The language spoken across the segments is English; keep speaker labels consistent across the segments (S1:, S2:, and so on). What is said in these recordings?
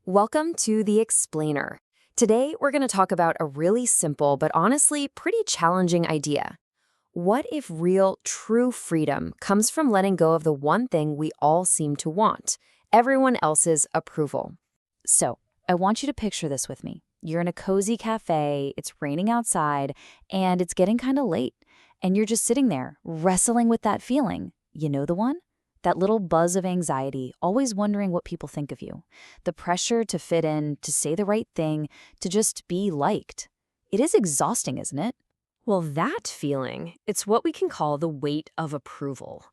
S1: Welcome to The Explainer. Today, we're going to talk about a really simple but honestly pretty challenging idea. What if real, true freedom comes from letting go of the one thing we all seem to want, everyone else's approval?
S2: So, I want you to picture this with me. You're in a cozy cafe, it's raining outside, and it's getting kind of late. And you're just sitting there, wrestling with that feeling. You know the one? That little buzz of anxiety, always wondering what people think of you. The pressure to fit in, to say the right thing, to just be liked. It is exhausting, isn't it?
S1: Well, that feeling, it's what we can call the weight of approval.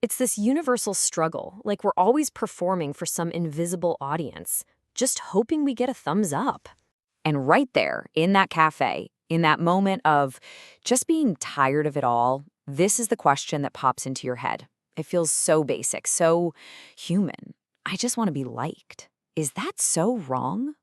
S1: It's this universal struggle, like we're always performing for some invisible audience, just hoping we get a thumbs up.
S2: And right there, in that cafe, in that moment of just being tired of it all, this is the question that pops into your head. It feels so basic, so human. I just want to be liked. Is that so wrong?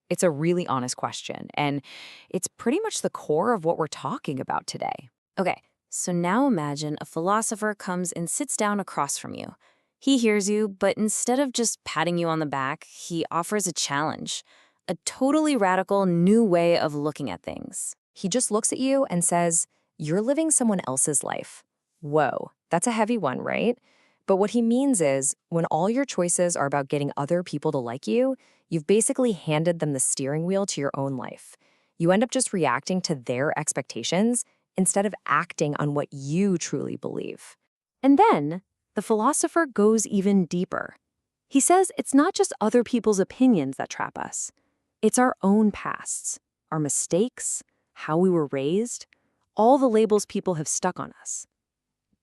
S2: It's a really honest question, and it's pretty much the core of what we're talking about today.
S1: Okay, so now imagine a philosopher comes and sits down across from you. He hears you, but instead of just patting you on the back, he offers a challenge, a totally radical new way of looking at things. He just looks at you and says, "You're living someone else's life." Whoa, that's a heavy one, right? But what he means is, when all your choices are about getting other people to like you, you've basically handed them the steering wheel to your own life. You end up just reacting to their expectations instead of acting on what you truly believe. And then, the philosopher goes even deeper. He says it's not just other people's opinions that trap us. It's our own pasts, our mistakes, how we were raised, all the labels people have stuck on us.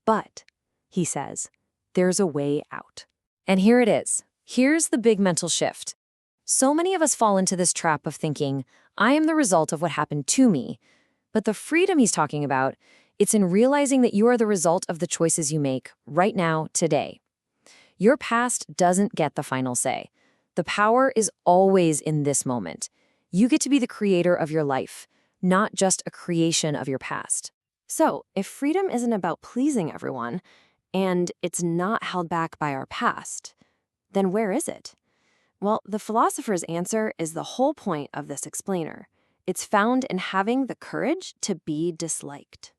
S1: But, he says, there's a way out. And here it is. Here's the big mental shift. So many of us fall into this trap of thinking, I am the result of what happened to me. But the freedom he's talking about, it's in realizing that you are the result of the choices you make right now, today. Your past doesn't get the final say. The power is always in this moment. You get to be the creator of your life, not just a creation of your past. So, if freedom isn't about pleasing everyone, and it's not held back by our past, then where is it? Well, the philosopher's answer is the whole point of this explainer. It's found in having the courage to be disliked.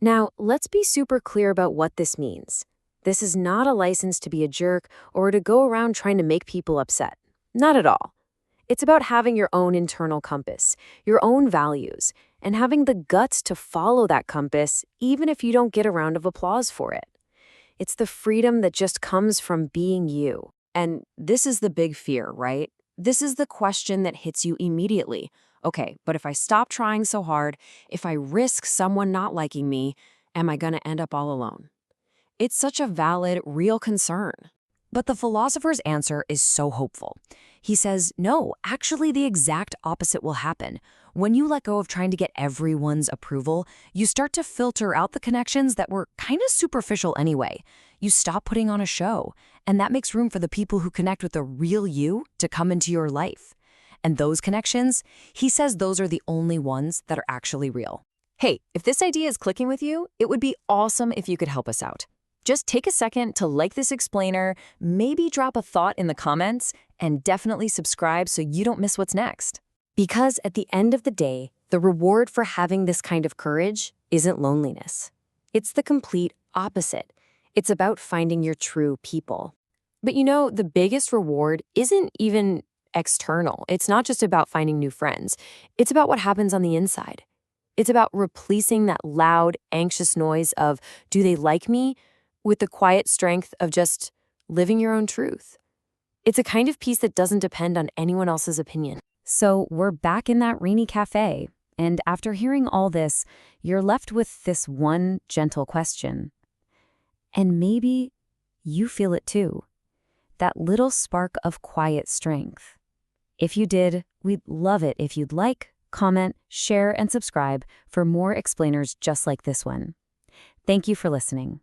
S1: Now, let's be super clear about what this means. This is not a license to be a jerk or to go around trying to make people upset. Not at all. It's about having your own internal compass, your own values, and having the guts to follow that compass even if you don't get a round of applause for it. It's the freedom that just comes from being you. And this is the big fear, right? This is the question that hits you immediately. Okay, but if I stop trying so hard, if I risk someone not liking me, am I going to end up all alone? It's such a valid, real concern. But the philosopher's answer is so hopeful. He says, no, actually the exact opposite will happen. When you let go of trying to get everyone's approval, you start to filter out the connections that were kind of superficial anyway. You stop putting on a show, and that makes room for the people who connect with the real you to come into your life. And those connections, he says those are the only ones that are actually real. Hey, if this idea is clicking with you, it would be awesome if you could help us out. Just take a second to like this explainer, maybe drop a thought in the comments, and definitely subscribe so you don't miss what's next. Because at the end of the day, the reward for having this kind of courage isn't loneliness. It's the complete opposite. It's about finding your true people. But you know, the biggest reward isn't even external. It's not just about finding new friends. It's about what happens on the inside. It's about replacing that loud, anxious noise of, do they like me? With the quiet strength of just living your own truth. It's a kind of peace that doesn't depend on anyone else's opinion. So we're back in that rainy cafe, and after hearing all this, you're left with this one gentle question. And maybe you feel it too. That little spark of quiet strength. If you did, we'd love it if you'd like, comment, share, and subscribe for more explainers just like this one. Thank you for listening.